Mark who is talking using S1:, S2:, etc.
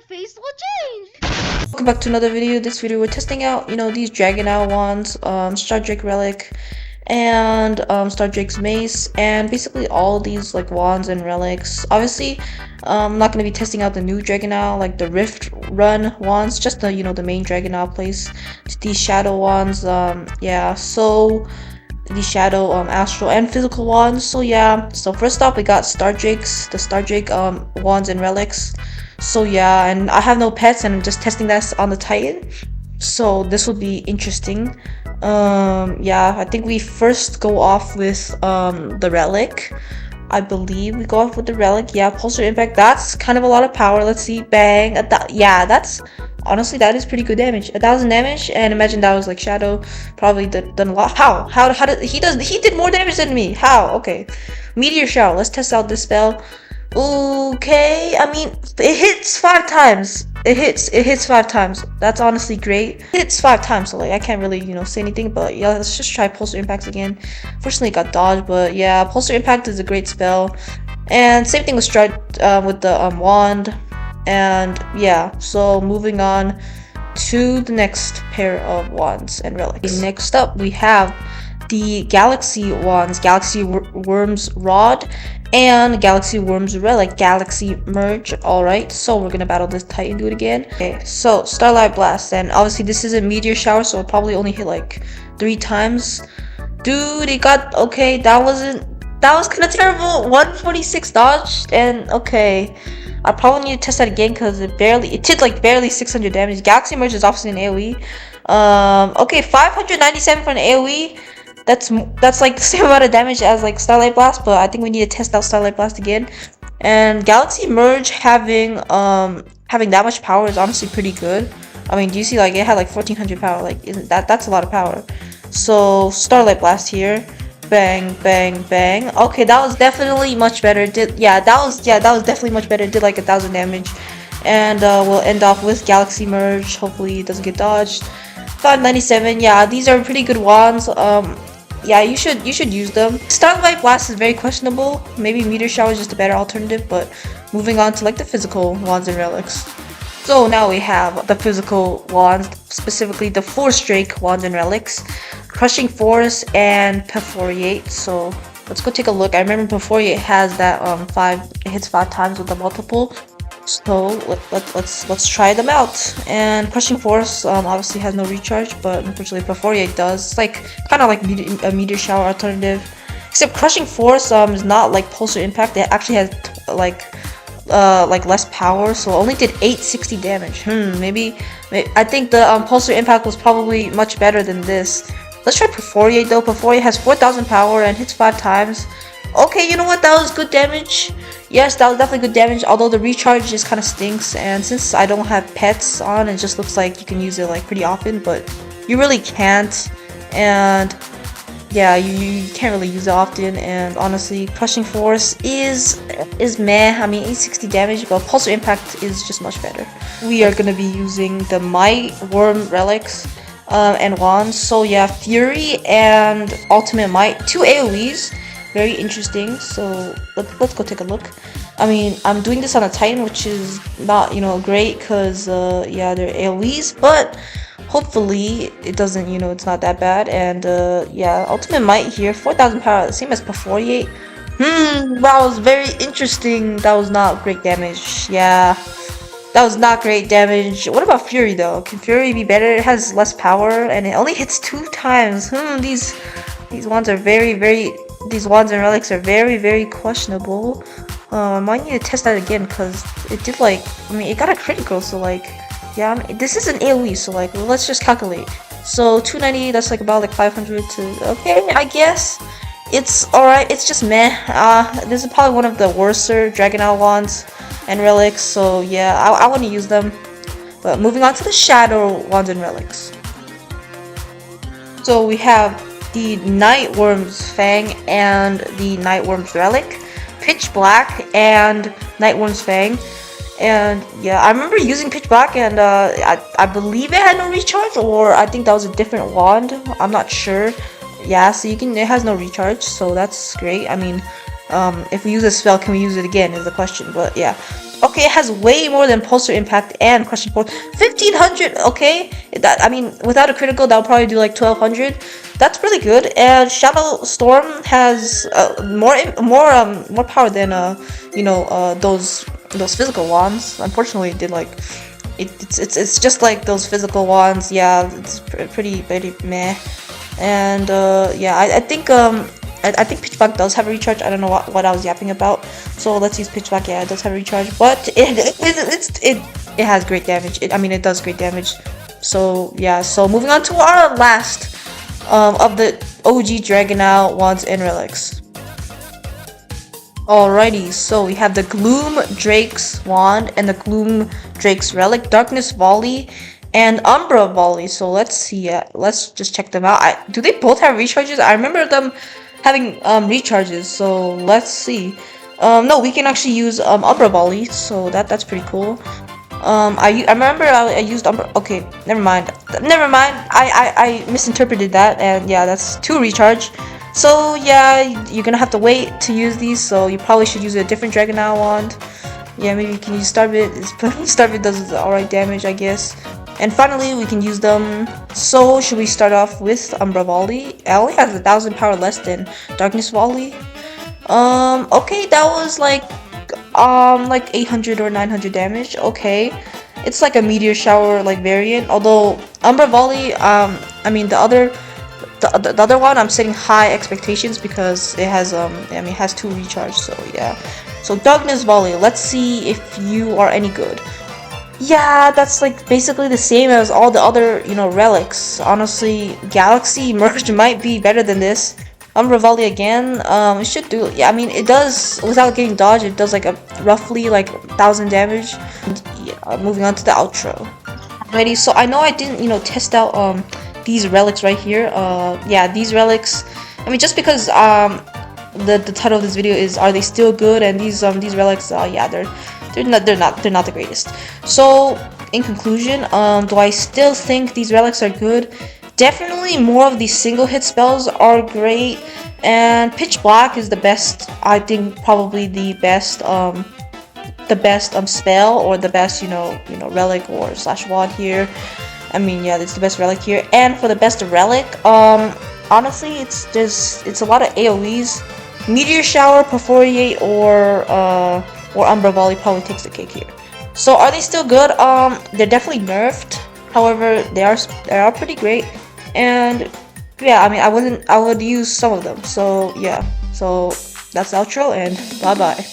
S1: face will change.
S2: Welcome back to another video. This video we're testing out, these Dragonite wands, Star Drake relic, and Star Drake's mace, and basically all these like wands and relics. Obviously, I'm not gonna be testing out the new Dragonite, like the Rift Run wands, just the the main Dragonite place. These Shadow wands, yeah. So the Shadow, Astral, and Physical wands. So yeah. So first off, we got the Star Drake wands and relics. So yeah, and I have no pets and I'm just testing that on the Titan. So this will be interesting. Yeah, I think we first go off with the relic. I believe we go off with the relic. Yeah, pulsar impact. That's kind of a lot of power. Let's see. Bang. Yeah, that's honestly that is pretty good damage. 1,000 damage, and imagine that was like Shadow. Probably done a lot. How did he did more damage than me? How? Okay. Meteor shower. Let's test out this spell. Okay, I mean it hits 5 times. It hits 5 times. That's honestly great. It hits 5 times, so like I can't really say anything. But yeah, let's just try pulsar impacts again. Fortunately, it got dodged, but yeah, pulsar impact is a great spell. And same thing with with the wand. And yeah, so moving on to the next pair of wands and relics. Next up, we have the Galaxy wands, Galaxy Worm's Rod, and Galaxy Worm's Relic, Galaxy Merge. Alright, so we're gonna battle this Titan, do it again. Okay, so Starlight Blast, and obviously this is a meteor shower, so it probably only hit like 3 times. Dude, it got, okay, that was kind of terrible. 146 dodged, and okay. I probably need to test that again because it did like barely 600 damage. Galaxy Merge is obviously an AoE. Okay, 597 for an AoE. That's like the same amount of damage as like Starlight Blast, but I think we need to test out Starlight Blast again. And Galaxy Merge having that much power is honestly pretty good. I mean, do you see like it had like 1400 power? Like, isn't that's a lot of power? So Starlight Blast here. Bang, bang, bang. Okay, that was definitely much better. That was definitely much better. It did like 1,000 damage. And we'll end off with Galaxy Merge. Hopefully it doesn't get dodged. 597. Yeah, these are pretty good wands. Yeah, you should use them. Starlight Blast is very questionable. Maybe Meteor Shower is just a better alternative, but moving on to like the physical wands and relics. So now we have the physical wands, specifically the Force Drake wands and relics, Crushing Force and Perforiate. So let's go take a look. I remember Perforiate has that it hits 5 times with the multiple. So let's try them out. And Crushing Force obviously has no recharge, but unfortunately Perforiate does. It's like kind of like a meteor shower alternative, except Crushing Force is not like pulsar impact. It actually has like less power, so only did 860 damage. Maybe I think the pulsar impact was probably much better than this. Let's try Perforiate though. Perforiate has 4,000 power and hits 5 times. Okay, you know what? That was good damage. Yes, that was definitely good damage, although the recharge just kind of stinks, and since I don't have pets on, it just looks like you can use it like pretty often, but you really can't. And yeah, you can't really use it often. And honestly, Crushing Force is meh. I mean, 860 damage, but Pulsar Impact is just much better. We are gonna be using the Might Worm relics and wands. So yeah, Fury and Ultimate Might, 2 AoEs. Very interesting. So let's go take a look. I mean, I'm doing this on a Titan, which is not great because yeah, they're AoEs, but hopefully it doesn't it's not that bad. And yeah, Ultimate Might here, 4,000 power, same as Perforiate. That was very interesting. That was not great damage. Yeah, that was not great damage. What about Fury though? Can Fury be better? It has less power and it only hits 2 times. These wands are these wands and relics are very questionable. I might need to test that again because it did like, I mean, it got a critical, so like, yeah, I mean, this is an AoE, so like, well, let's just calculate. So 290, that's like about like 500 to, okay, I guess it's alright. It's just meh. This is probably one of the worser Dragonite wands and relics, so yeah, I want to use them. But moving on to the Shadow wands and relics. So we have the Night Worm's Fang and the Night Worm's Relic, Pitch Black and Night Worm's Fang. And yeah, I remember using Pitch Black, and I believe it had no recharge, or I think that was a different wand. I'm not sure. Yeah, so it has no recharge, so that's great. I mean, If we use a spell, can we use it again is the question, but yeah. Okay, it has way more than Pulsar Impact and Crushing Force. 1500, okay? That, I mean, without a critical, that would probably do like 1200. That's really good. And Shadow Storm has more power than those physical wands. Unfortunately, it did like it's just like those physical wands. Yeah, it's pretty meh. And yeah, I think I think Pitch Black does have a recharge. I don't know what I was yapping about. So let's use Pitch Black. Yeah, it does have a recharge, but it has great damage. I mean, it does great damage. So yeah. So moving on to our last of the OG Dragonite wands and relics. Alrighty, so we have the Gloom Drake's wand and the Gloom Drake's relic, Darkness Volley, and Umbra Volley. So let's see. Let's just check them out. Do they both have recharges? I remember them having recharges. So let's see. No, we can actually use Umbra Volley. So that's pretty cool. I remember I used Umbra. Okay, never mind. I misinterpreted that, and yeah, that's 2 recharge. So yeah, you're gonna have to wait to use these. So you probably should use a different Dragonite wand. Yeah, maybe you can use Starbit. Starbit does alright damage, I guess. And finally, we can use them. So should we start off with Umbra Volley? It only has 1000 power less than Darkness Volley. Okay, that was like 800 or 900 damage. Okay, it's like a meteor shower like variant. Although Umbra Volley, I mean the other one, I'm setting high expectations because it has it has 2 recharge. So yeah. So Darkness Volley. Let's see if you are any good. Yeah, that's like basically the same as all the other relics. Honestly, Galaxy Merge might be better than this. Umbra Volley again, it should do. Yeah, I mean it does without getting dodged. It does like roughly like 1000 damage. And, yeah, moving on to the outro. Alrighty, so I know I didn't test out these relics right here. Yeah, these relics. I mean, just because the title of this video is "Are they still good?" and these relics, yeah, they're not the greatest. So in conclusion, do I still think these relics are good? Definitely more of these single hit spells are great, and Pitch Black is the best. I think probably the best spell, or the best relic or / wand here. I mean, yeah, it's the best relic here. And for the best relic, honestly, it's a lot of AoEs. Meteor Shower, Perforiate, or Umbra Volley probably takes the cake here. So are they still good? They're definitely nerfed. However, they are pretty great. And yeah, I mean, I would use some of them. So yeah, so that's the outro, and bye bye.